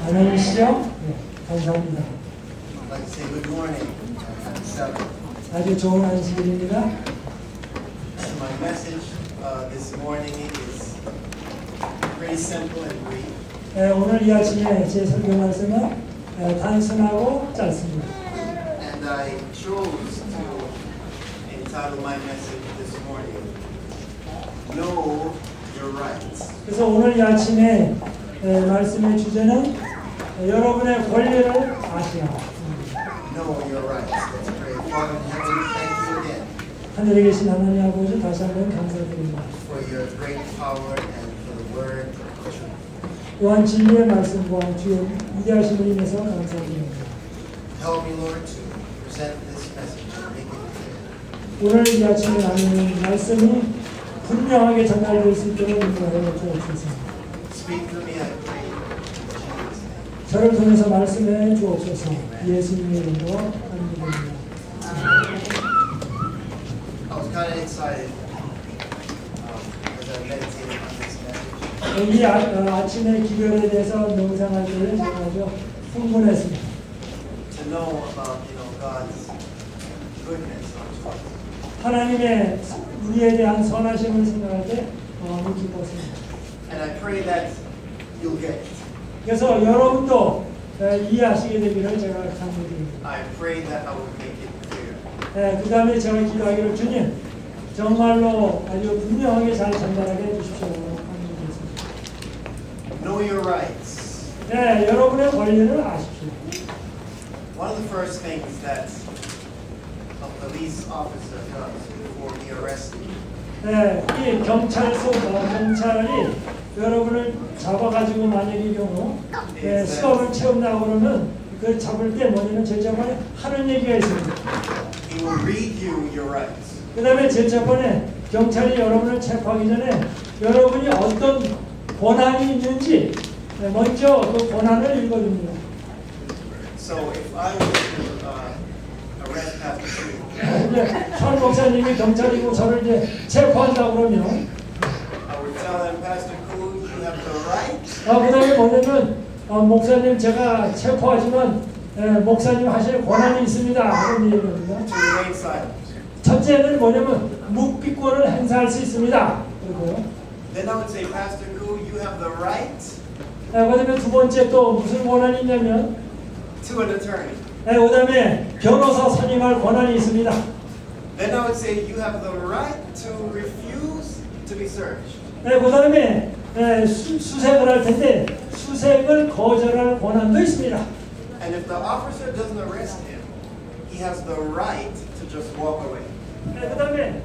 안녕하시죠? 네, 감사합니다. I'd like to say good morning. Happy Sabbath. 아주 좋은 안식일입니다. My message this morning is pretty simple and brief. 오늘 이 아침에 제 설교 말씀은 단순하고 짧습니다. And I chose to entitle my message this morning, Know Your Rights. 그래서 오늘 이 아침에 말씀의 주제는 여러분의 권리를 아시라. Know your rights. Let's pray. Father in heaven, thank you again 하늘에 계신 하나님 아버지 다시 한번 감사드립니다. for your great power and for the word of truth. 또한 진리의 말씀과 주의 위대하심을 인해서 감사드립니다. Help me, Lord, to present this message and make it clear. 오늘 이 아침에 나누는 말씀이 분명하게 전달될 수 있도록 인도하여 주옵소서. Speak through me, I pray. In Jesus' name. 저를 통해서 말씀해 주옵소서. 예수님의 이름으로 기도드립니다. I was kind of excited as I meditated on this message. 이 아침의 기별에 대해서 명상할 때는 제가 아주 흥분했습니다. To know about, God's goodness unto us. 하나님의 우리에 대한 선하심을 생각할 때 너무 기뻤습니다. And I pray that you'll get it. 그래서 여러분도 이해하시게 되기를 제가 간구드립니다. I pray that I will make it clear. 그 다음에 제가 기도하기를 주님 정말로 아주 분명하게 잘 전달하게 해주십시오. 간구드리겠습니다. Know your rights. 여러분의 권리를 아십시오. One of the first things that a police officer does before he arrests you 이 경찰이 여러분을 잡아가지고 만약의 경우 수업을 채운다고 그러면 그 잡을 때 뭐냐면 제일 첫번에 하는 얘기가 있습니다. he will read you your rights. 그 다음에 제일 첫번에 경찰이 여러분을 체포하기 전에 여러분이 어떤 권한이 있는지 먼저 그 권한을 읽어줍니다. So if I were to arrest Pastor Chu, 천 목사님이 경찰이고 저를 이제 체포한다고 그러면 I would tell him, Pastor Chu, you have the right 그 다음에 뭐냐면 목사님 제가 체포하지만 목사님 하실 권한이 있습니다. 그런 얘기입니다. to remain silent. 첫째는 뭐냐면 묵비권을 행사할 수 있습니다. 그리고요. Then I would say, Pastor Chu, you have the right 그 다음에 두 번째 또 무슨 권한이 있냐면 to an attorney. 그 다음에 변호사 선임할 권한이 있습니다. Then I would say, you have the right to refuse to be searched. 그 다음에 수색을 할 텐데 수색을 거절할 권한도 있습니다. And if the officer doesn't arrest him, he has the right to just walk away. 그 다음에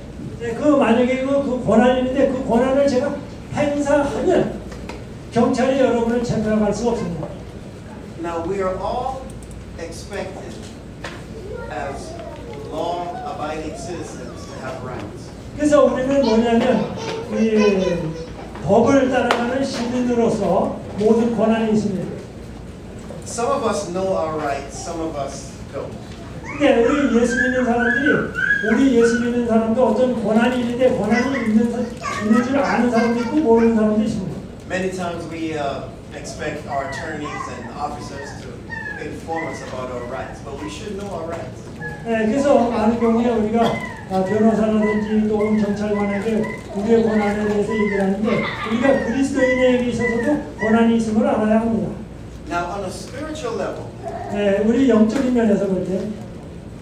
만약에 그 권한이 있는데 그 권한을 제가 행사하면 경찰이 여러분을 체포할 수 없습니다. Now we are all expected as law-abiding citizens to have rights. 그래서 우리는 뭐냐면 이 법을 따라가는 시민으로서 모든 권한이 있습니다. Some of us know our rights, some of us don't. 근데 우리 예수 믿는 사람도 어떤 권한이 있는데 권한이 있는 줄 아는 사람도 있고 모르는 사람도 있습니다. Many times we expect our attorneys and officers to inform us about our rights, but we should know our rights. 그래서 많은 경우에 우리가 변호사라든지 또 경찰관에게 우리의 권한에 대해서 얘기를 하는데 우리가 그리스도인에게 있어서도 권한이 있음을 알아야 합니다. Now on a spiritual level, 우리 영적인 면에서 볼 때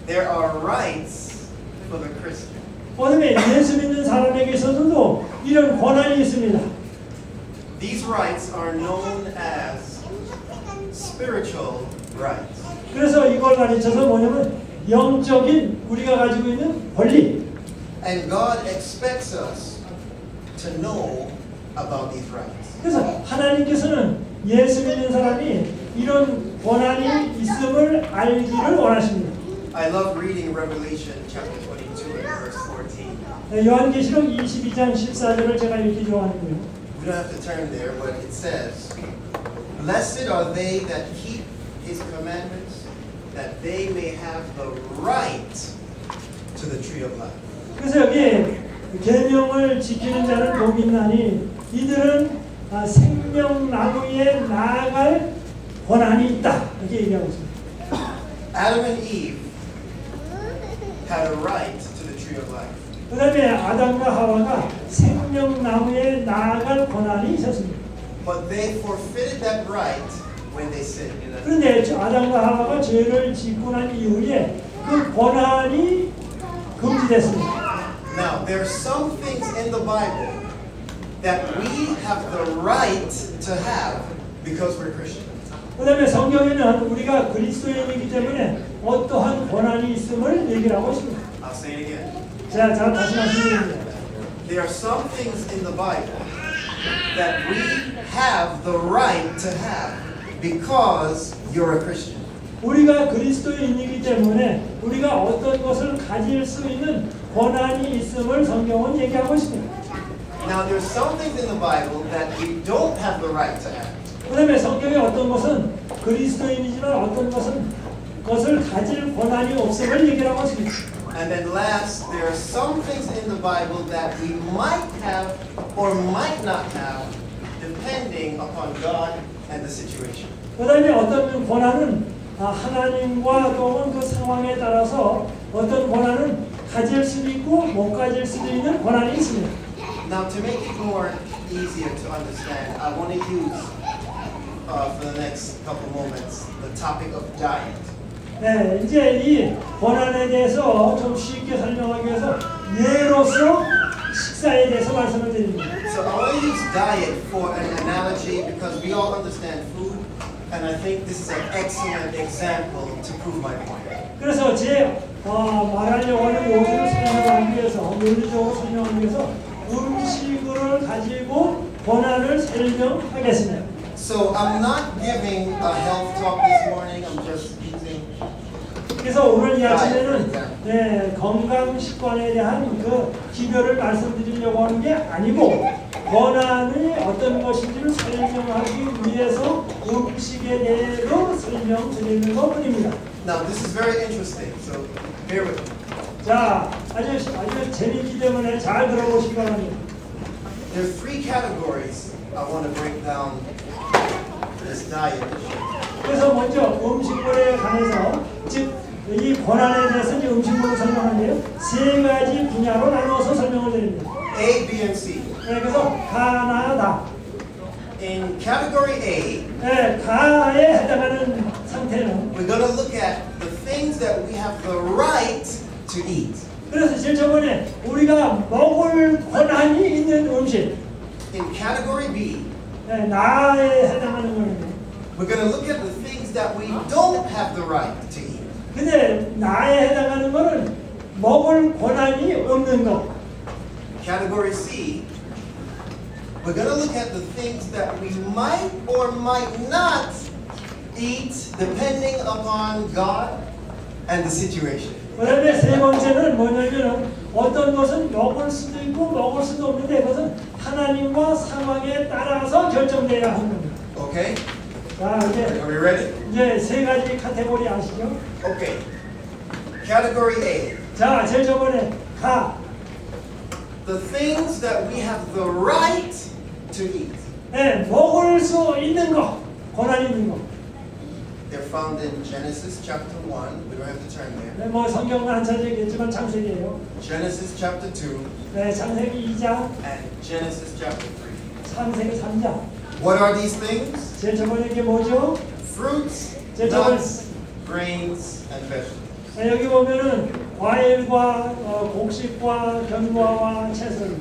there are rights for the Christian. 그다음에 예수 믿는 사람에게 있어서도 이런 권한이 있습니다. These rights are known as spiritual rights. 그래서 이걸 가르쳐서 뭐냐면 영적인 우리가 가지고 있는 권리. And God expects us to know about these rights. 그래서 하나님께서는 예수 믿는 사람이 이런 권한이 있음을 알기를 원하십니다. I love reading Revelation chapter 22 and verse 14. 요한계시록 22장 14절을 제가 읽기 좋아하는데요. We don't have to turn there, but it says, Blessed are they that keep His commandments, that they may have the right to the tree of life. 그래서 여기 계명을 지키는 자는 복이 있나니 이들은 생명나무에 나아갈 권한이 있다. 이렇게 얘기하고 있습니다. Adam and Eve had a right to the tree of life. 그 다음에 아담과 하와가 생명나무에 나아갈 권한이 있었습니다. But they forfeited that right when they sinned. 그런데 아담과 하와가 죄를 짓고 난 이후에 그 권한이 금지됐습니다. Now, there are some things in the Bible that we have the right to have because we're Christians. 그 다음에 성경에는 우리가 그리스도인이기 때문에 어떠한 권한이 있음을 얘기를 하고 있습니다. I'll say it again. 자, 다시 말씀드립니다. There are some things in the Bible that we have the right to have because you're a Christian. 우리가 그리스도인이기 때문에 우리가 어떤 것을 가질 수 있는 권한이 있음을 성경은 얘기하고 있습니다. Now, there's some things in the Bible that we don't have the right to have. 그 다음에 성경에 어떤 것은 그리스도인이지만 어떤 것을 가질 권한이 없음을 얘기를 하고 있습니다. And then last, there are some things in the Bible that we might have or might not have depending upon God and the situation. 그 다음에 어떤 권한은 하나님과 또는 그 상황에 따라서 어떤 권한은 가질 수도 있고 못 가질 수도 있는 권한이 있습니다. Now, to make it more easier to understand, I want to use for the next couple moments the topic of diet. 네, 이제 이 권한에 대해서 좀 쉽게 설명하기 위해서 예로서 식사에 대해서 말씀을 드립니다. So I want to use diet for an analogy because we all understand food, and I think this is an excellent example to prove my point. 그래서 제 말하려고 하는 요소를 설명하기 위해서 논리적으로 설명하기 위해서 음식을 가지고 권한을 설명하겠습니다. So I'm not giving a health talk this morning. I'm just using. 그래서 오늘 이 아침에는 건강 식관에 대한 그 기별을 말씀드리려고 하는 게 아니고 권한이 어떤 것인지를 설명하기 위해서 음식에 대해서 설명드리는 것뿐입니다. Now this is very interesting. So bear with me. 자, 아주 재미있기 때문에 잘 들어보시기 바랍니다. There are three categories I want to break down this diet issue. 그래서 먼저 음식물에 관해서 즉 이 권한에 대해서 이제 음식물을 설명하는데요. 세 가지 분야로 나누어서 설명을 드립니다. A, B, and C. 네, 그래서 가나다. In category A, 네, 가에 해당하는 상태는 we're going to look at the things that we have the right to eat. 그래서 제일 저번에 우리가 먹을 권한이 있는 음식 In category B, 네, 나에 해당하는 거는요. we're going to look at the things that we don't have the right to eat. 근데 나에 해당하는 거는 먹을 권한이 없는 것. Category C, we're going to look at the things that we might or might not eat depending upon God and the situation. 그 다음에 세 번째는 뭐냐면 어떤 것은 먹을 수도 있고 먹을 수도 없는데 그것은 하나님과 상황에 따라서 결정돼야 하는 겁니다. Okay? 자, Are we ready? 이제 세 가지 카테고리 아시죠? Okay. Category A, 자, 제일 저번에 the things that we have the right to eat. 네, 먹을 수 있는 것, 권한 있는 것. They're found in Genesis chapter 1. We don't have to turn there. 네, 뭐 성경은 안 찾아있겠지만 창세기예요. Genesis chapter 2 네, 창세기 2장, and Genesis chapter 3. 창세기 3장. What are these things? 제일 저번에 이게 뭐죠? Fruits, 제일 저번에 nuts, grains, and vegetables. 네, 여기 보면은 과일과 곡식과 견과와 채소를.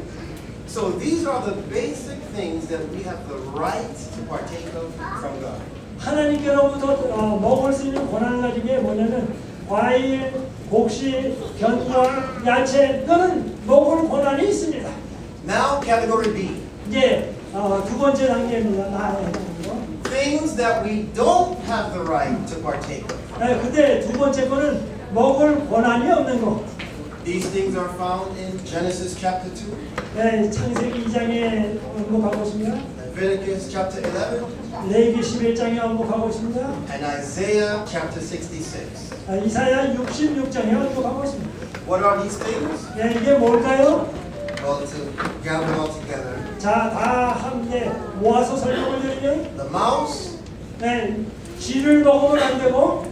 So these are the basic things that we have the right to partake of from God. 하나님께로부터 먹을 수 있는 권한을 가진 게 뭐냐면 과일, 곡식, 견과, 야채 이거는 먹을 권한이 있습니다. Now category B. 이제 두 번째 단계입니다. 나의 거. Things that we don't have the right to partake of. 네, 근데 두 번째 거는 먹을 권한이 없는 거. These things are found in Genesis chapter 2, 네, 창세기 2장에 언급하고 있습니다. Leviticus chapter 11, 레위기 11장에 언급하고 있습니다. and Isaiah chapter 66. 이사야 66장에 언급하고 있습니다. What are these things? 네, 이게 뭘까요? Well, to gather all together. 자, 다 함께 모아서 설명을 드리면 The mouse, 네, 쥐를 먹으면 안 되고,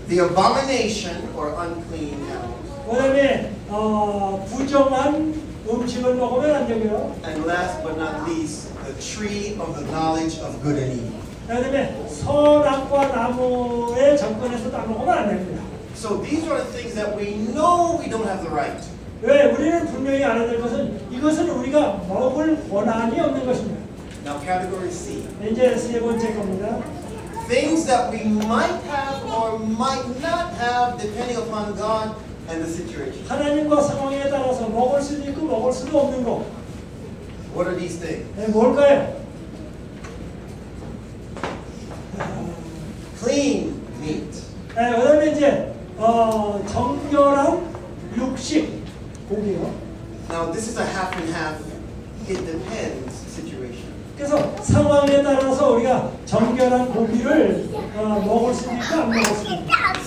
the abomination or unclean animals, 그다음에 부정한 음식을 먹으면 안 되고요. and last but not least, the tree of the knowledge of good and evil. 그다음에 선악과 나무에 접근해서 다 먹으면 안 됩니다. So these are the things that we know we don't have the right to. 왜? 우리는 분명히 알아야 될 것은 이것은 우리가 먹을 권한이 없는 것입니다. Now, category C. 이제 세 번째 겁니다. Things that we might have or might not have depending upon God and the situation. 하나님과 상황에 따라서 먹을 수도 있고 먹을 수도 없는 거. What are these things? 네, 뭘까요? Clean meat. 네, 그다음에 이제 정결한 육식 고기요. Now, this is a half and half. It depends situation. 그래서 상황에 따라서 우리가 정결한 고기를 먹을 수도 있고 안 먹을 수도 있고.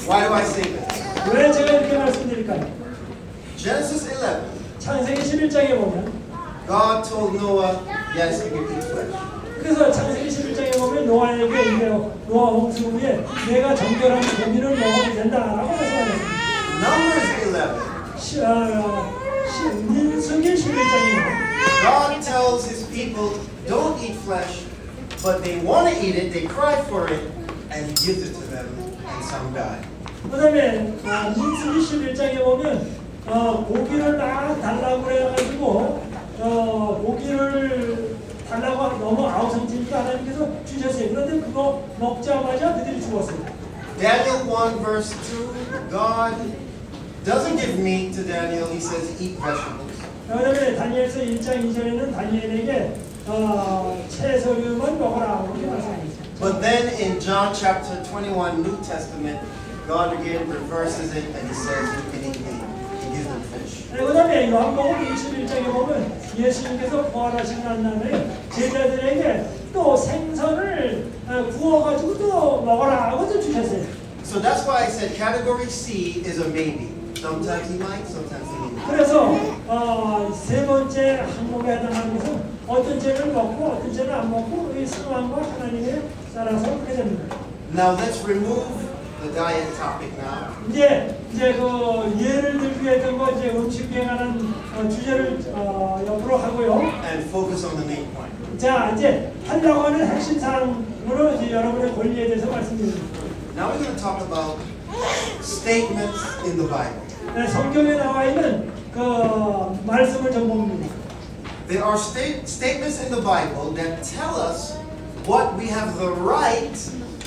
Why do I say this? 왜 제가 이렇게 말씀드릴까요? Genesis 11. 창세기 11장에 보면 God told Noah, yes, you can eat flesh. 그래서 창세기 11장에 보면 노아에게 이래요. 노아 홍수 후에 내가 정결한 고기를 먹어도 된다라고 말씀하셨습니다. Numbers 11. 민수기 11장입니다. God tells his people, don't eat flesh, but they want to eat it, they cry for it, and he gives it to them, and some die. 그 다음에 민수기 11장에 보면 고기를 막 달라고 해가지고 고기를 달라고 너무 아우성지니까 하나님께서 주셨어요. 그런데 그거 먹자마자 그들이 죽었어요. Daniel 1 verse 2, God doesn't give meat to Daniel, he says eat vegetables. 그 다음에 다니엘서 1장 2절에는 다니엘에게 채소류만 먹어라 이렇게 말씀하셨어요. But then in John chapter 21, New Testament, God again reverses it and he says you can eat meat. He gives them fish. 그 다음에 요한복음 21장에 보면 예수님께서 부활하신 날에 제자들에게 또 생선을 구워가지고 또 먹어라 하고 또 주셨어요. So that's why I said category C is a maybe. Sometimes he might, sometimes he may not. 그래서 세 번째 항목에 해당하는 것은 어떤 죄를 먹고 어떤 죄를 안 먹고 이 상황과 하나님에 따라서 그렇게 됩니다. Now let's remove the diet topic now. 이제 그 예를 들기 했던 거 이제 음식에 관한 주제를 옆으로 하고요. And focus on the main point. 자 이제 하려고 하는 핵심 사항으로 이제 여러분의 권리에 대해서 말씀드립니다. Now we're going to talk about statements in the Bible. 네, 성경에 나와 있는 그 말씀을 좀 봅니다. There are statements in the Bible that tell us what we have the right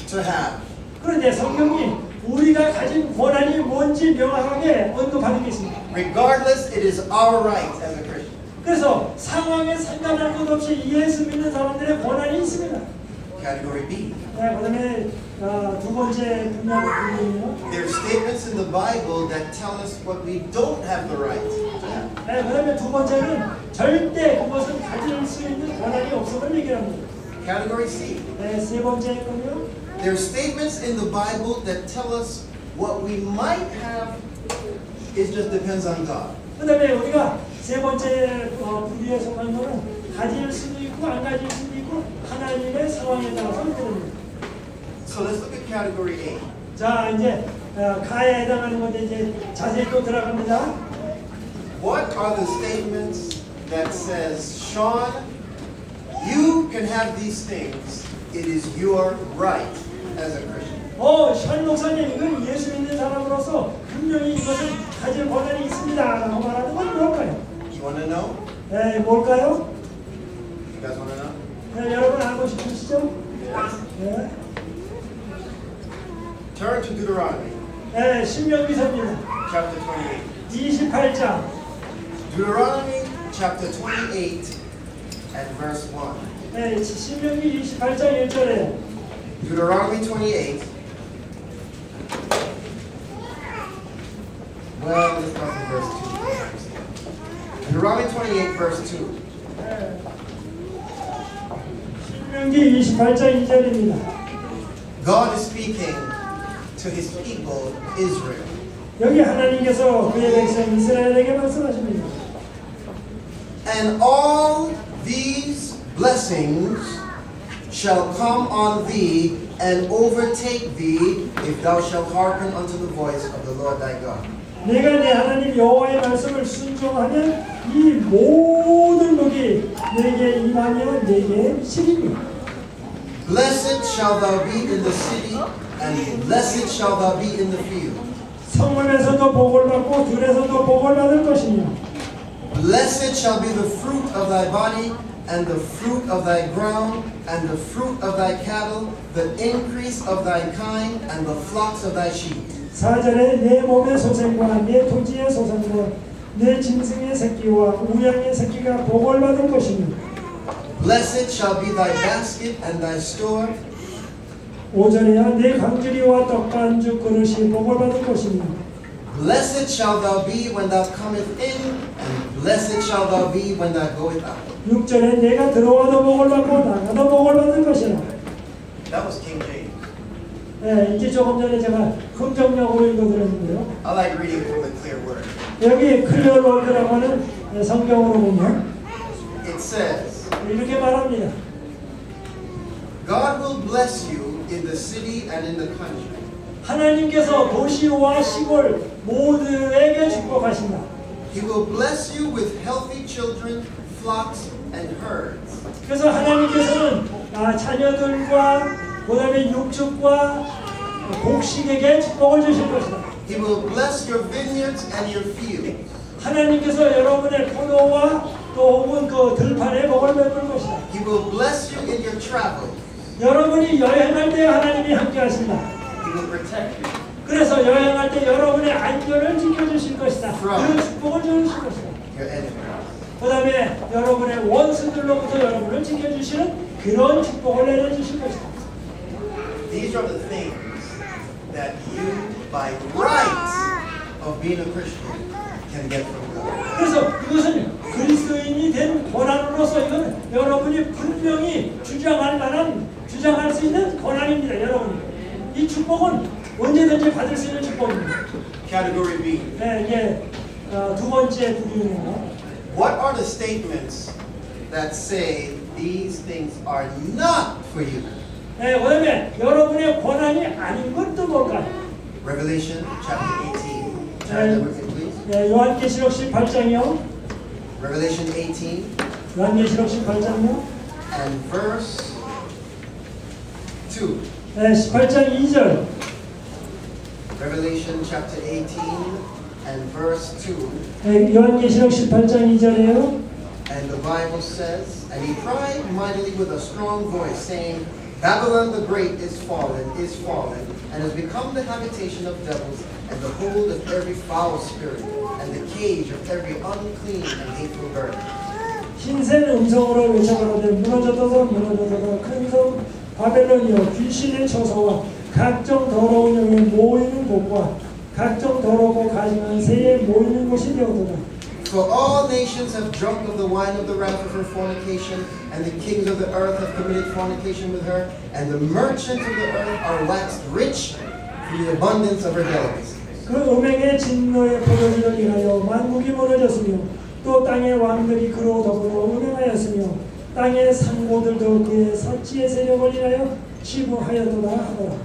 to have. 그런데 성경이 우리가 가진 권한이 뭔지 명확하게 언급하는 게 있습니다. Regardless, it is our right as a Christian. 그래서 상황에 상관할 것 없이 예수 믿는 사람들의 권한이 있습니다. Category B. 네, 그다음에 두 번째 분야는요. There are statements in the Bible that tell us what we don't have the right to have. 네, 그다음에 두 번째는 절대 그것을 가질 수 있는 권한이 없음을 얘기합니다. Category C. 네, 세 번째 건요. There are statements in the Bible that tell us what we might have. It just depends on God. 그다음에 우리가 세 번째 부류에 속한 거는 가질 수도 있고 안 가질 수도 있고 하나님의 상황에 따라서 그렇게 됩니다. So let's look at category A. 자 이제 가에 해당하는 건데 이제 자세히 또 들어갑니다. What are the statements that says, Sean, you can have these things. It is your right as a Christian. 션 목사님, 이건 예수 믿는 사람으로서 분명히 이것을 가질 권한이 있습니다라고 말하는 건 뭘까요? You want to know? 네, 뭘까요? You guys want to know? 네, 여러분 알고 싶으시죠? 네, Turn to Deuteronomy, 네, 신명기서입니다. chapter 28. 28장. Deuteronomy, chapter 28, and verse 1. 네, 신명기 28장 1절에 Deuteronomy 28. Well, let's start from verse 2. Deuteronomy 28, verse 2. 네. 신명기 28장 2절입니다. God is speaking to his people, Israel. 여기 하나님께서 그의 백성 이스라엘에게 말씀하십니다. And all these blessings shall come on thee and overtake thee if thou shalt hearken unto the voice of the Lord thy God. 내가 내 하나님 여호와의 말씀을 순종하면 이 모든 복이 내게 임하며 내게 실이니. Blessed shall thou be in the city, and blessed shall thou be in the field. 성문에서도 복을 받고 들에서도 복을 받을 것이며. Blessed shall be the fruit of thy body, and the fruit of thy ground, and the fruit of thy cattle, the increase of thy kind, and the flocks of thy sheep. 4절에 내 몸의 소생과 내 토지의 소생과 내 짐승의 새끼와 우양의 새끼가 복을 받을 것이며. Blessed shall be thy basket and thy store. 5절에야 내 강주리와 떡반죽 그릇이 복을 받을 것이며. Blessed shall thou be when thou comest in, and blessed shall thou be when thou goest out. 6절에 내가 들어와도 복을 받고 나가도 복을 받을 것이라. That was King James. 네, 이제 조금 전에 제가 긍정적으로 읽어드렸는데요. I like reading from the clear word. 여기 클리어 로드라고 하는 성경으로 보면 It says, 이렇게 말합니다. God will bless you in the city and in the country. 하나님께서 도시와 시골 모두에게 축복하신다. He will bless you with healthy children, flocks, and herds. 그래서 하나님께서는 자녀들과 그다음에 육축과 곡식에게 축복을 주실 것이다. He will bless your vineyards and your fields. 하나님께서 여러분의 포도와 또 혹은 그 들판에 복을 베풀 것이다. He will bless you in your travels. 여러분이 여행할 때 하나님이 함께 하신다. He will protect you. 그래서 여행할 때 여러분의 안전을 지켜주실 것이다. 그 축복을 주실 것이다. Your enemies. 그 다음에 여러분의 원수들로부터 여러분을 지켜주시는 그런 축복을 내려주실 것이다. These are the things that you, by right of being a Christian, can get from God. 그래서 이것은 그리스도인이 된 권한으로서 이건 여러분이 분명히 주장할 수 있는 권한입니다. 여러분이 이 축복은 언제든지 받을 수 있는 축복입니다. Category B. 네, 이게 두 번째 부류입니다. What are the statements that say these things are not for you? 네, 그다음에 여러분의 권한이 아닌 것도 뭘까요? Revelation chapter 18. Turn there with me, please. 네, 요한계시록 18장이요. Revelation 18 요한계시록 18장이요. and verse 2. 네, 18장 2절. Revelation chapter 18 and verse 2. 네, 요한계시록 18장 2절이에요. And the Bible says, and he cried mightily with a strong voice, saying, Babylon the great is fallen, and has become the habitation of devils, and the hold of every foul spirit, and the cage of every unclean and hateful bird. 신센 음성으로 외쳐가로되 무너져도다 큰 성 바벨론이여 귀신의 처소와 각종 더러운 영에 모이는 곳과 각종 더럽고 가증한 새에 모이는 곳이 되었도다. For all nations have drunk of the wine of the wrath of her fornication, and the kings of the earth have committed fornication with her, and the merchants of the earth are waxed rich through the abundance of her delicacies. 그 음행의 진노의 포도주를 인하여 만국이 무너졌으며 또 땅의 왕들이 그로 더불어 음행하였으며 땅의 상고들도 그의 사치의 세력을 인하여 치부하였도다 하더라.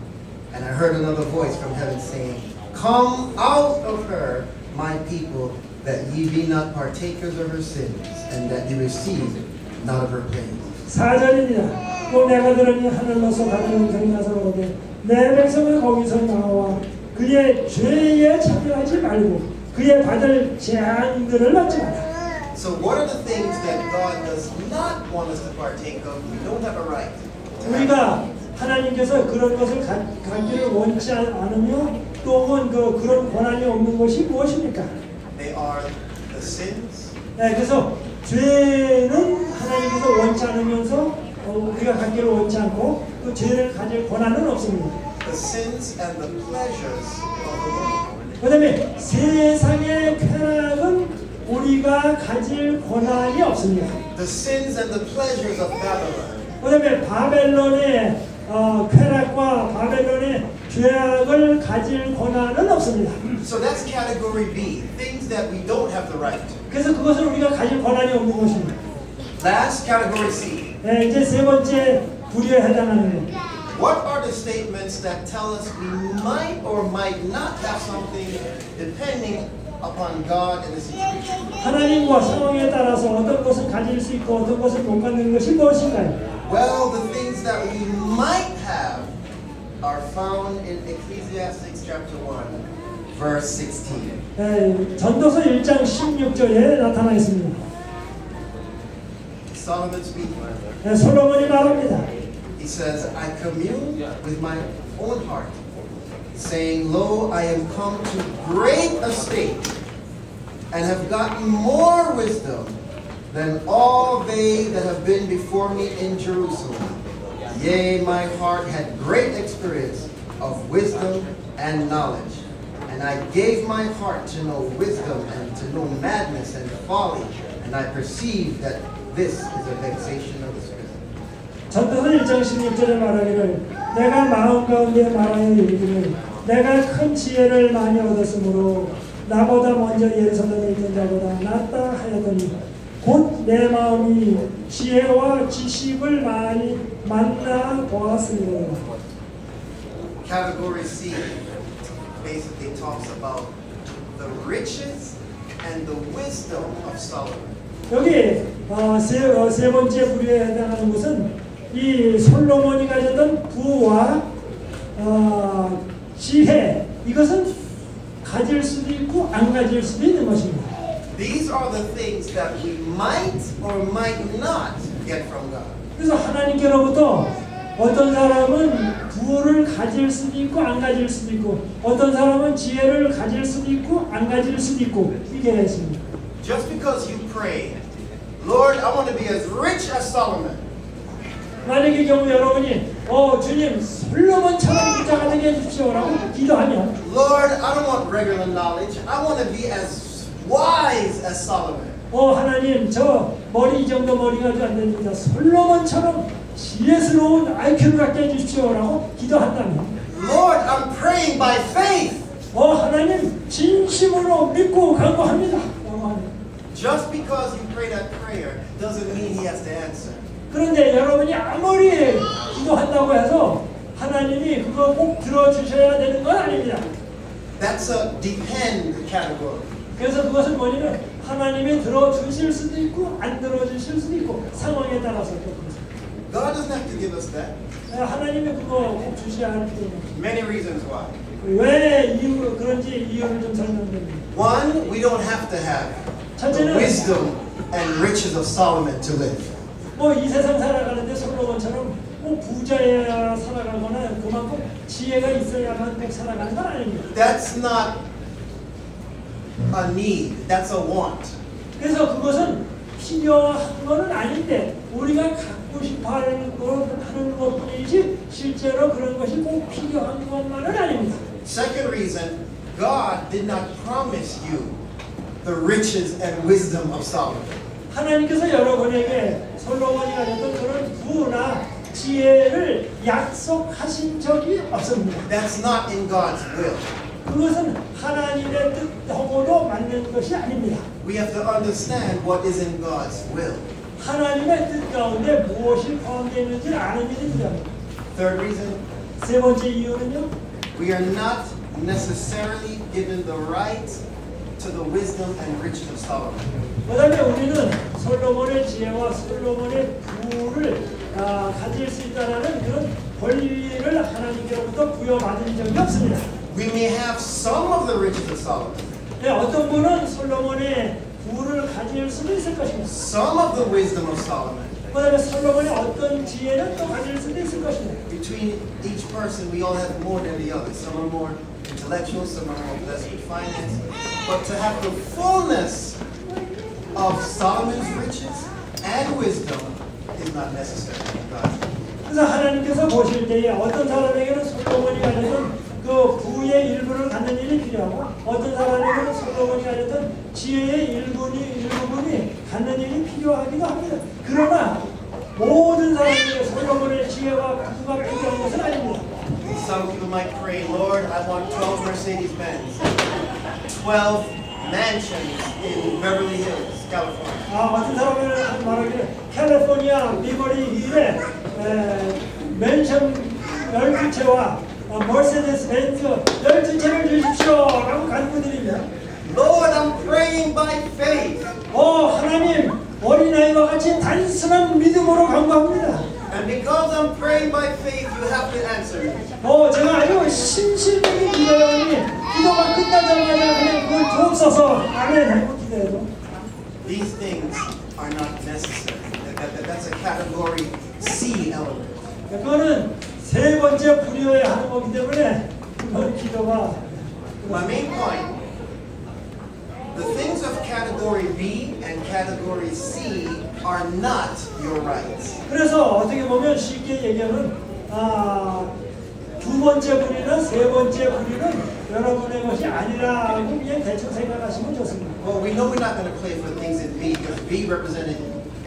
And I heard another voice from heaven saying, Come out of her, my people, that ye be not partakers of her sins, and that ye receive not of her plagues. 4절입니다. 또 내가 들으니 하늘로서 다른 음성이 나서 그러되 내 백성을 거기서 나와 그의 죄에 참여하지 말고 그의 받을 재앙들을 받지 마라. So what are the things that God does not want us to partake of? We don't have a right to have. 우리가 하나님께서 그런 것을 갖기를 원치 않으며 또는 그런 권한이 없는 것이 무엇입니까? They are the sins, 네, 그래서 죄는 하나님께서 원치 않으면서 우리가 갖기를 원치 않고 또 죄를 가질 권한은 없습니다. the sins and the pleasures of the world. 그 다음에 세상의 쾌락은 우리가 가질 권한이 없습니다. The sins and the pleasures of Babylon. 그 다음에 바벨론의 쾌락과 바벨론의 죄악을 가질 권한은 없습니다. So that's category B, things that we don't have the right to. 그래서 그것을 우리가 가질 권한이 없는 것입니다. Last, category C. 네, 이제 세 번째 부류에 해당하는 것. What are the statements that tell us we might or might not have something depending upon God in the situation? 하나님과 상황에 따라서 어떤 것은 가질 수 있고 어떤 것은 못 갖는 것이 무엇인가요? Well, the things that we might have are found in Ecclesiastes chapter 1, verse 16. 전도서 1장 16절에 나타나 있습니다. Solomon speaking. 솔로몬이 말합니다. He says, I commune with my own heart, saying, Lo, I am come to great estate, and have gotten more wisdom than all they that have been before me in Jerusalem. Yea, my heart had great experience of wisdom and knowledge, and I gave my heart to know wisdom and to know madness and folly, and I perceived that this is a vexation of the spirit. 전도서 1장 16절에 말하기를 내가 마음 가운데 말하여 이르기를 내가 큰 지혜를 많이 얻었으므로 나보다 먼저 예루살렘에 있던 자보다 낫다 하였더니 곧 내 마음이 지혜와 지식을 많이 만나 보았으므로. Category C basically talks about the riches and the wisdom of Solomon. 여기 세 번째 부류에 해당하는 것은 이 솔로몬이 가졌던 부와 지혜, 이것은 가질 수도 있고 안 가질 수도 있는 것입니다. These are the things that we might or might not get from God. 그래서 하나님께로부터 어떤 사람은 부를 가질 수도 있고 안 가질 수도 있고 어떤 사람은 지혜를 가질 수도 있고 안 가질 수도 있고 이게 있습니다. Just because you pray, Lord, I want to be as rich as Solomon. 만약의 경우 여러분이 주님 솔로몬처럼 부자가 되게 해주십시오라고 기도하면 Lord, I don't want regular knowledge. I want to be as wise as Solomon. 하나님 저 머리 이 정도 머리가 안 됩니다. 솔로몬처럼 지혜스러운 IQ를 갖게 해주십시오라고 기도한다면 Lord, I'm praying by faith. 하나님 진심으로 믿고 간구합니다. Just because you pray that prayer doesn't mean He has to answer. 그런데 여러분이 아무리 기도한다고 해서 하나님이 그거 꼭 들어주셔야 되는 건 아닙니다. That's a depend category. 그래서 그것은 뭐냐면 하나님이 들어주실 수도 있고 안 들어주실 수도 있고 상황에 따라서 God doesn't have to give us that. 하나님이 그거 꼭 주셔야 하기 때문에 Many reasons why. 왜 그런지 이유를 좀 설명드립니다. One, we don't have to have the wisdom and riches of Solomon to live. 이 세상 살아가는데 솔로몬처럼 꼭 부자여야 살아가거나 그만큼 지혜가 있어야만 꼭 살아가는 건 아닙니다. That's not a need. That's a want. 그래서 그것은 필요한 것은 아닌데 우리가 갖고 싶어하는 것뿐이지 실제로 그런 것이 꼭 필요한 것만은 아닙니다. Second reason, God did not promise you the riches and wisdom of Solomon. 하나님께서 여러분에게 솔로몬이 가졌던 그런 부나 지혜를 약속하신 적이 없습니다. That's not in God's will. 그것은 하나님의 뜻하고도 맞는 것이 아닙니다. We have to understand what is in God's will. 하나님의 뜻 가운데 무엇이 포함되어 있는지를 아는 일이 필요합니다. Third reason, 세 번째 이유는요. we are not necessarily given the right to the wisdom and riches of Solomon. 그다음에 우리는 솔로몬의 지혜와 솔로몬의 부를 가질 수 있다는 그런 권리를 하나님께로부터 부여받은 적이 없습니다. We may have some of the riches of Solomon. 어떤 분은 솔로몬의 부를 가질 수도 있을 것입니다. Some of the wisdom of Solomon. 그다음에 솔로몬의 어떤 지혜는 또 가질 수도 있을 것입니다. Between each person, we all have more than the other. Some are more intellectual, some are more blessed with finance. But to have the fullness of Solomon's riches and wisdom is not necessary in God's will. 그래서 하나님께서 보실 때에 어떤 사람에게는 솔로몬이 가졌던 그 부의 일부를 갖는 일이 필요하고 어떤 사람에게는 솔로몬이 가졌던 지혜의 일부분이 갖는 일이 필요하기도 합니다. 그러나 모든 사람에게 솔로몬의 지혜와 부가 필요한 것은 아닙니다. Some people might pray, Lord, I want 12 Mercedes-Benz, 12 mansions in Beverly Hills, California. 어떤 사람은 말하기를 캘리포니아 비버리 힐에 맨션을 12채와 머세데스 벤츠 12채를 주십시오 라고 간구드리면 Lord, I'm praying by faith. 하나님 어린아이와 같이 단순한 믿음으로 간구합니다. And because I'm praying by faith, you have to answer me. 제가 아주 신실하게 기도하니 기도가 끝나자마자 그냥 그걸 주옵소서 아멘 하고 기도해도 These things are not necessary. That's a category C element. 그거는 세 번째 불효해야 하는 거기 때문에 그걸 기도가 My main point, the things of category B and category C are not your rights. 그래서 어떻게 보면 쉽게 얘기하면 두 번째 불의는 세 번째 불의는 여러분의 것이 아니라고 그냥 대충 생각하시면 좋습니다. Well, we know we're not going to pray for things in B because B represented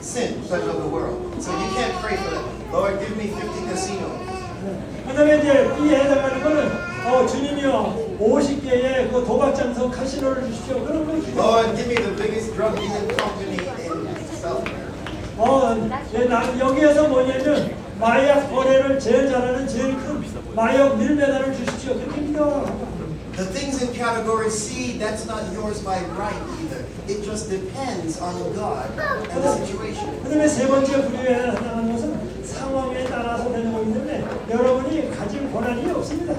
sin, pleasure of the world. So you can't pray for that. Lord, give me 50 casinos. 그다음에 이제 B에 해당하는 거는 주님이요 50개의 그 도박장소 카시노를 주십시오. 그런 거 기도. Lord, give me the biggest drug dealing company in South America. 여기에서 뭐냐면 마약 거래를 제일 잘하는 제일 큰 마약 밀매단을 주십시오. 그렇게 기도하고. The things in category C, that's not yours by right either. It just depends on God and the situation. 그다음에 세 번째 불의에 해당하는 것은 상황에 따라서 되는 거기 때문에 여러분이 가질 권한이 없습니다.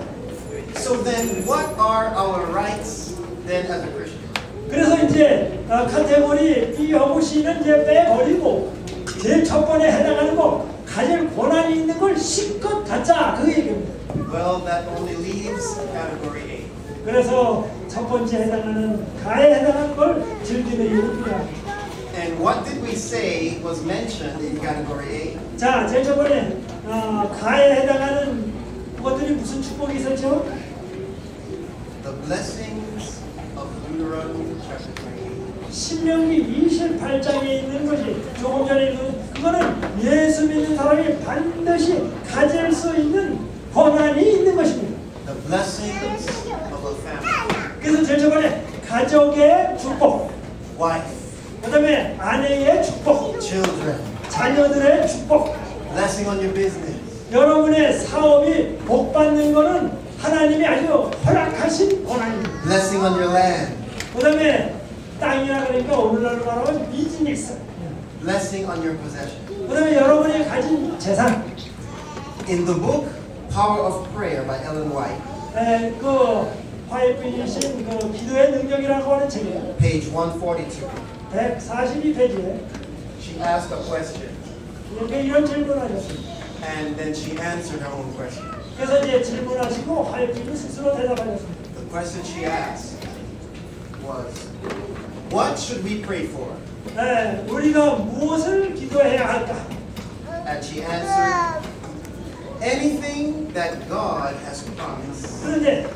So then, what are our rights then as a Christian? 그래서 이제 카테고리 B하고 C는 이제 빼버리고 제일 첫 번에 해당하는 거 가질 권한이 있는 걸 실컷 갖자 그 얘기입니다. Well, that only leaves category A. 그래서 첫 번째 해당하는 가에 해당하는 걸 즐기는 이유입니다. And what did we say was mentioned in category A? 자, 제일 첫 번에 가에 해당하는 것들이 무슨 축복이 있었죠? The blessings of Deuteronomy chapter 28. 신명기 28장에 있는 것이 조금 전에 읽은 그거는 예수 믿는 사람이 반드시 가질 수 있는 권한이 있는 것입니다. The blessings of a family. 그래서 제일 첫 번에 가족의 축복, Wife, 그 다음에 아내의 축복, children. 자녀들의 축복, Blessing on your business. 여러분의 사업이 복받는 것은 하나님이 아주 허락하신 권한입니다. Blessing on your land. 그 다음에 땅이라 그러니까 오늘날로 말하면 비즈니스, Blessing on your possession. 그 다음에 여러분이 가진 재산. In the book Power of Prayer by Ellen White, 그 화이트이신 그 기도의 능력이라고 하는 책이에요. page 142, 142페이지에 she asked a question 이런 질문을 하셨습니다. and then she answered her own question. 그래서 이제 질문하시고 화이트이 스스로 대답하셨습니다. The question she asked was, what should we pray for? 우리가 무엇을 기도해야 할까? And she answered, anything that God has promised. 그런데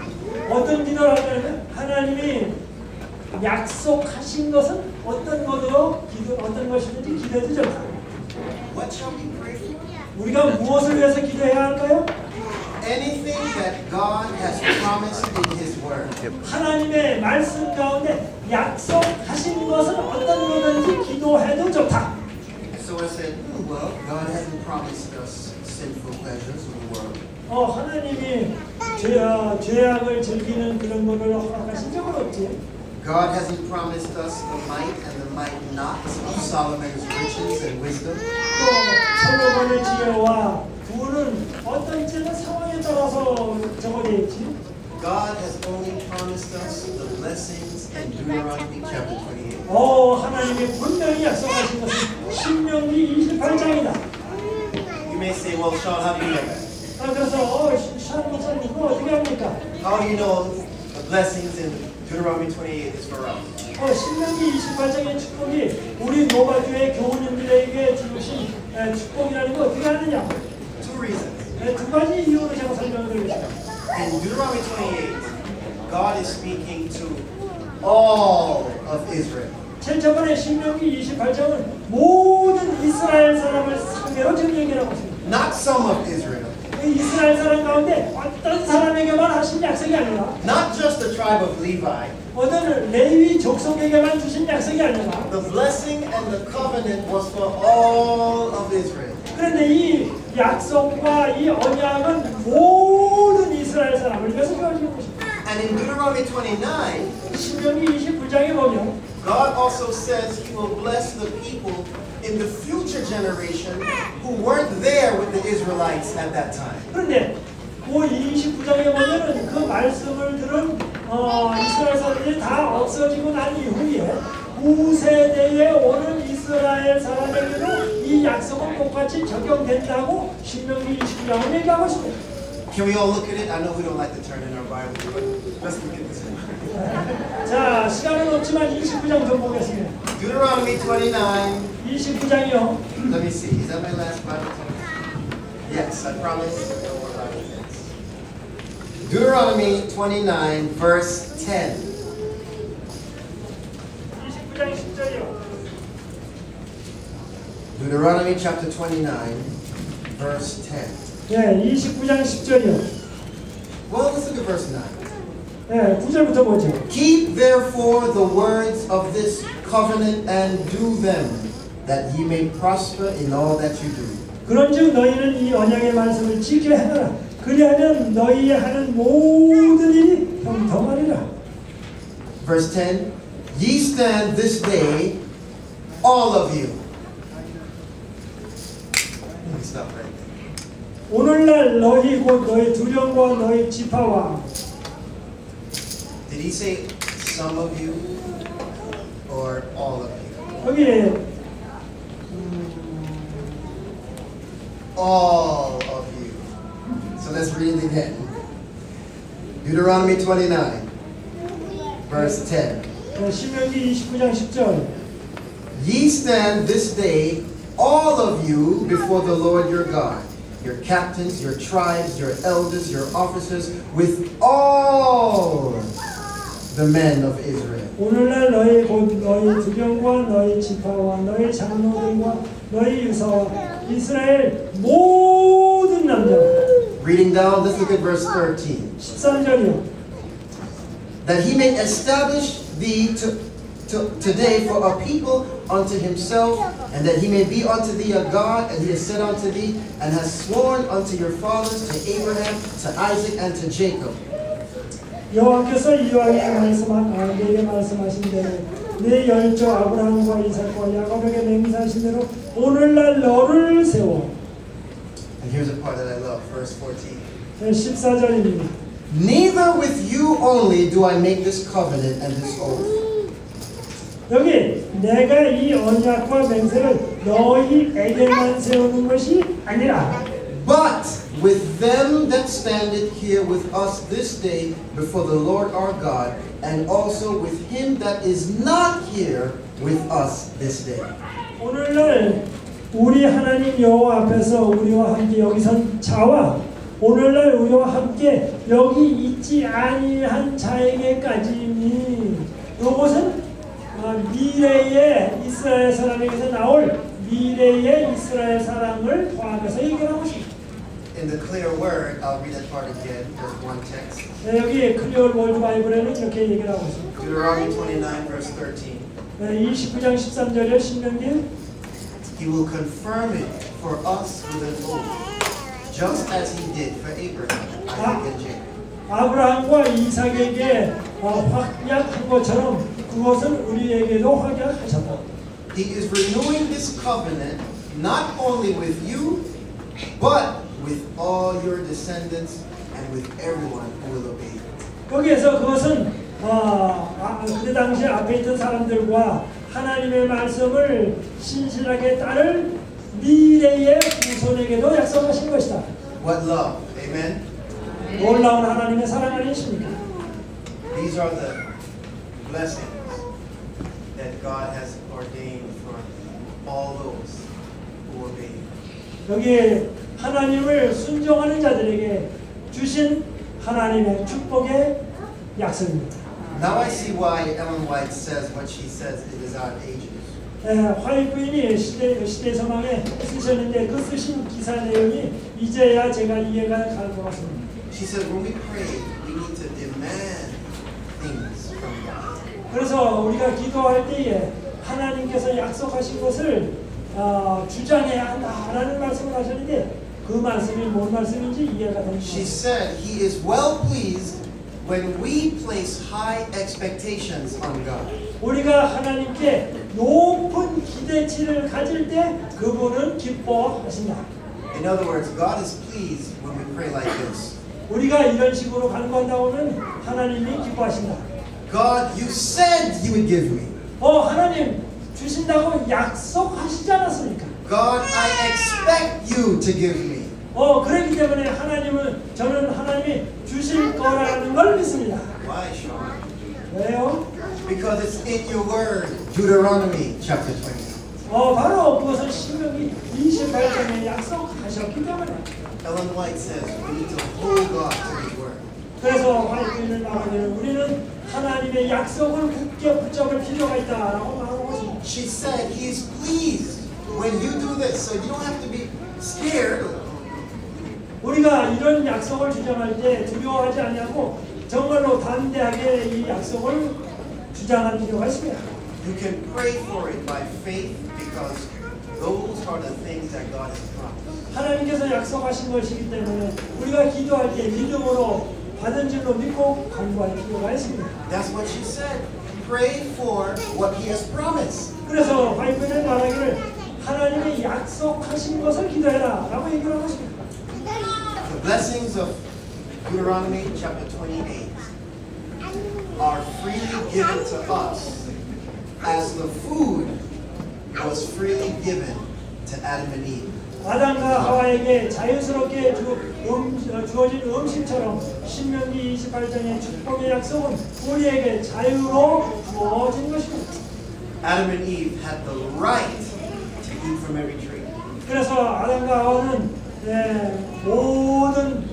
어떤 기도를 하냐면 하나님이 약속하신 것은 어떤 것이든지 기도해도 좋다. What shall we pray for? 우리가 무엇을 위해서 기도해야 할까요? Anything that God has promised in His Word. 하나님의 말씀 가운데 약속하신 것은 어떤 거든지 기도해도 좋다. So I said, well, God hasn't promised us sinful pleasures of the world. 하나님이 죄악을 즐기는 그런 것을 허락하신 적은 없지. God hasn't promised us the might and the might not of Solomon's riches and wisdom. 또 솔로몬의 지혜와 부는 어떤 때는 상황에 따라서 적어져 있지. God has only promised us the blessings in Deuteronomy chapter 28. 하나님이 분명히 약속하신 것은 신명기 28장이다. You may say, well, Sean, how do you know that? 그래서 샤론 목사님 그거 어떻게 합니까? How do you know the blessings in Deuteronomy 28 is for us? 신명기 28장의 축복이 우리 노바교회 교우님들에게 주신 축복이라는 거 어떻게 하느냐? Two reasons. 두 가지 이유로 제가 설명을 드리겠습니다. In Deuteronomy 28, God is speaking to all of Israel. 제일 저번에 신명기 28장은 모든 이스라엘 사람을 상대로 지금 얘기하고 있습니다. Not some of Israel. 이스라엘 사람 가운데 어떤 사람에게만 하신 약속이 아니라 Not just the tribe of Levi. 어떤 레위 족속에게만 주신 약속이 아니라 The blessing and the covenant was for all of Israel. 그런데 이 약속과 이 언약은 모든 이스라엘 사람을 위해서 주어진 것입니다. And in Deuteronomy 29, 신명기 29장에 보면 God also says He will bless the people in the future generation who weren't there with the Israelites at that time. 그런데 그 29장에 보면은 그 말씀을 들은 이스라엘 사람들이 다 없어지고 난 이후에 9세대에 오는 이스라엘 사람에게도 이 약속은 똑같이 적용된다고 신명기 29장을 얘기하고 있습니다. Can we all look at it? I know we don't like to turn in our Bible, but let's look at this one. 자, 시간은 없지만 29장 좀 보겠습니다. Deuteronomy 29. 29장이요. Let me see. Is that my last Bible text? Yes, I promise. No more Bible text. Deuteronomy 29, verse 10. 29장 10절이요. Deuteronomy chapter 29, verse 10. 네, 29장 10절이요. Well, let's look at verse 9. 네, 9절부터 보죠. Keep therefore the words of this covenant and do them, that ye may prosper in all that you do. 그런즉 너희는 이 언약의 말씀을 지켜 행하라. 그리하면 너희 하는 모든 일이 형통하리라. Verse 10. Ye stand this day, all of you. Let me stop right there. 오늘날 너희 곧 너희 두령과 너희 지파와. Did he say some of you or all of you? 여기 All of you. So let's read it again. Deuteronomy 29, verse 10. 신명기 29장 10절. Ye stand this day, all of you, before the Lord your God, your captains, your tribes, your elders, your officers, with all the men of Israel. 오늘날 너희 곧 너희 두령과 너희 지파와 너희 장로들과 너희 유사와 이스라엘 모든 남자. Reading down, let's look at verse 13. 13절이요. That he may establish thee today for a people unto himself, and that he may be unto thee a God, and he has said unto thee, and has sworn unto your fathers, to Abraham, to Isaac, and to Jacob. 여호와께서 내게 말씀하신 대로 내 열조 아브라함과 이삭과 야곱에게 맹세하신 대로 오늘날 너를 세워. And here's a part that I love, verse 14. 14절입니다. Neither with you only do I make this covenant and this oath. 여기 내가 이 언약과 맹세를 너희에게만 세우는 것이 아니라 But with them that standeth here with us this day before the Lord our God, and also with him that is not here with us this day. 오늘날 우리 하나님 여호와 앞에서 우리와 함께 여기 선 자와 오늘날 우리와 함께 여기 있지 아니한 자에게까지니 이것은 미래의 이스라엘 사람에게서 나올 미래의 이스라엘 사람을 포함해서 얘기하고 있습니다. In the clear word, I'll read that part again, just one text. 네, 여기 클리어 월드 바이블에는 이렇게 얘기를 하고 있습니다. Deuteronomy 29, verse 13. 네, 29장 13절에 신명기 He will confirm it for us with an oath, just as he did for Abraham, Isaac, and Jacob. 아브라함과 이삭에게 확약한 것처럼 그것은 우리에게도 확약하셨다. He is renewing this covenant not only with you, but with all your descendants and with everyone who will obey you. 거기에서 그것은 그때 당시 앞에 있던 사람들과 하나님의 말씀을 신실하게 따를 미래의 후손에게도 약속하신 것이다. What love, amen? 놀라운 하나님의 사랑 아니십니까? These are the blessings that God has ordained for all those who obey him. 여기 하나님을 순종하는 자들에게 주신 하나님의 축복의 약속입니다. Now I see why Ellen White says what she says it is our ages. 화이트 부인이 시대서망에 쓰셨는데 그 쓰신 기사 내용이 이제야 제가 이해가 갈 것 같습니다. She said when we pray, we need to demand things from God. 그래서 우리가 기도할 때에 하나님께서 약속하신 것을 주장해야 한다라는 말씀을 하셨는데 그 말씀이 뭔 말씀인지 이해가 She 됩니다. said he is well pleased when we place high expectations on God. 우리가 하나님께 높은 기대치를 가질 때 그분은 기뻐하신다. In other words, God is pleased when we pray like this. 우리가 이런 식으로 간구한다고 하면 하나님이 기뻐하신다. God, you said you would give me. 하나님 주신다고 약속하시지 않았습니까? God, I expect you to give me. 그렇기 때문에 저는 하나님이 주실 거라는 걸 믿습니다. Why, Sean? 왜요? Because it's in your word, Deuteronomy chapter 20. 바로 그것은 신명기 28장에 약속하셨기 때문에. Ellen White says we need to hold God to his word. 그래서 화이트는 말하기를 우리는 하나님의 약속을 굳게 붙잡을 필요가 있다라고 말하고 있습니다. She said he is pleased when you do this, so you don't have to be scared. 우리가 이런 약속을 주장할 때 두려워하지 아니하고 정말로 담대하게 이 약속을 주장하는 필요가 있습니다. You can pray for it by faith because those are the things that God has promised. 하나님께서 약속하신 것이기 때문에 우리가 기도할 때 믿음으로 받은 줄로 믿고 간구할 필요가 있습니다. That's what she said. Pray for what he has promised. 그래서 바이블에 말하기를 하나님이 약속하신 것을 기도해라 라고 얘기를 하고 있습니다. The blessings of Deuteronomy chapter 28 are freely given to us as the food was freely given to Adam and Eve. 아담과 하와에게 자유스럽게 주어진 음식처럼 신명기 28장의 축복의 약속은 우리에게 자유로 주어진 것입니다. Adam and Eve had the right to eat from every tree. 그래서 아담과 하와는 모든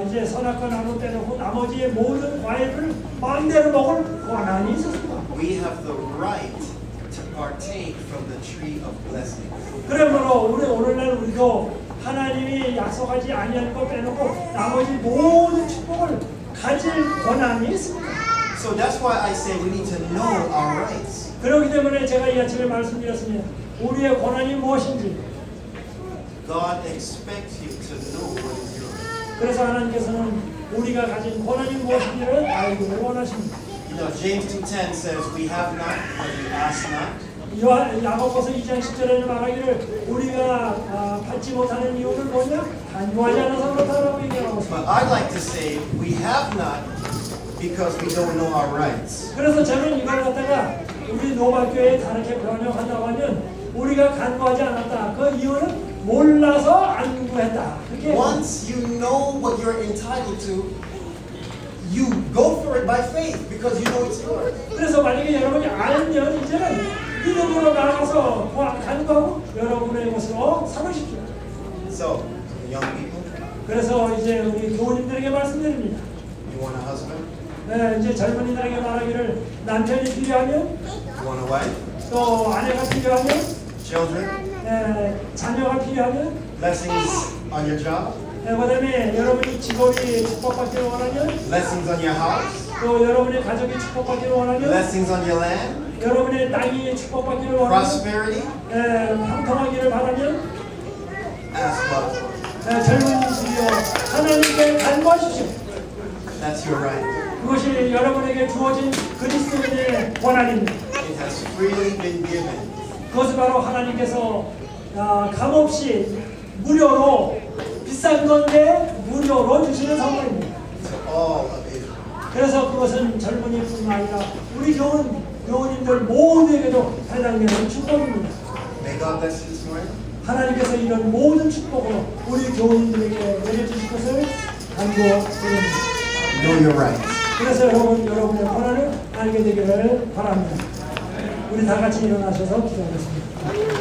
이제 선악과 나무 빼놓고 나머지의 모든 과일을 마음대로 먹을 권한이 있었습니다. We have the right to partake from the tree of blessing. 그러므로 오늘날 우리도 하나님이 약속하지 아니한 것 빼놓고 나머지 모든 축복을 가질 권한이 있습니다. So that's why I say we need to know our rights. 그렇기 때문에 제가 이 아침에 말씀드렸습니다. 우리의 권한이 무엇인지. God expects you to know what is yours. 그래서 하나님께서는 우리가 가진 권한이 무엇인지를 알기를 원하십니다. You know, James 2:10 says we have not because we ask not. 야고보서 2장 10절에는 말하기를 우리가 받지 못하는 이유는 뭐냐? 간구하지 않아서 그렇다라고 얘기하고 있습니다. But I'd like to say we have not because we don't know our rights. 그래서 저는 이걸 갖다가 우리 노바교회에 다르게 번역한다고 하면 우리가 간구하지 않았다. 그 이유는 몰라서 안 구했다. Once you know what you're entitled to, you go for it by faith because you know it's yours. 그래서 만약에 여러분이 알면 이제는 믿음으로 나아가서 간구하고 여러분의 것으로 삼으십시오. So, young people, 그래서 이제 우리 교우님들에게 말씀드립니다. you want a husband? 이제 젊은이들에게 말하기를 남편이 필요하면 You want a wife? 또 아내가 필요하면 Children? 자녀가 필요하면 Blessings on your job? 그다음에 여러분이 직업이 축복받기를 원하면 Blessings on your house? 또 여러분의 가족이 축복받기를 원하면 Blessings on your land? 여러분의 땅이 축복받기를 원하면 Prosperity? 형통하기를 바라면 Ask God. 젊은이들이여 하나님께 간구하십시오. That's your right. 그것이 여러분에게 주어진 그리스도인의 권한입니다. It has freely been given. 그것은 바로 하나님께서 값없이 무료로 비싼 건데 무료로 주시는 선물입니다. To all of Israel. 그래서 그것은 젊은이뿐만 아니라 우리 교우님들 모두에게도 해당되는 축복입니다. May God bless you this morning. 하나님께서 이런 모든 축복으로 우리 교우님들에게 내려주실 것을 간구드립니다. Know your rights. 그래서 여러분의 권한을 알게 되기를 바랍니다. 우리 다 같이 일어나셔서 기도하겠습니다.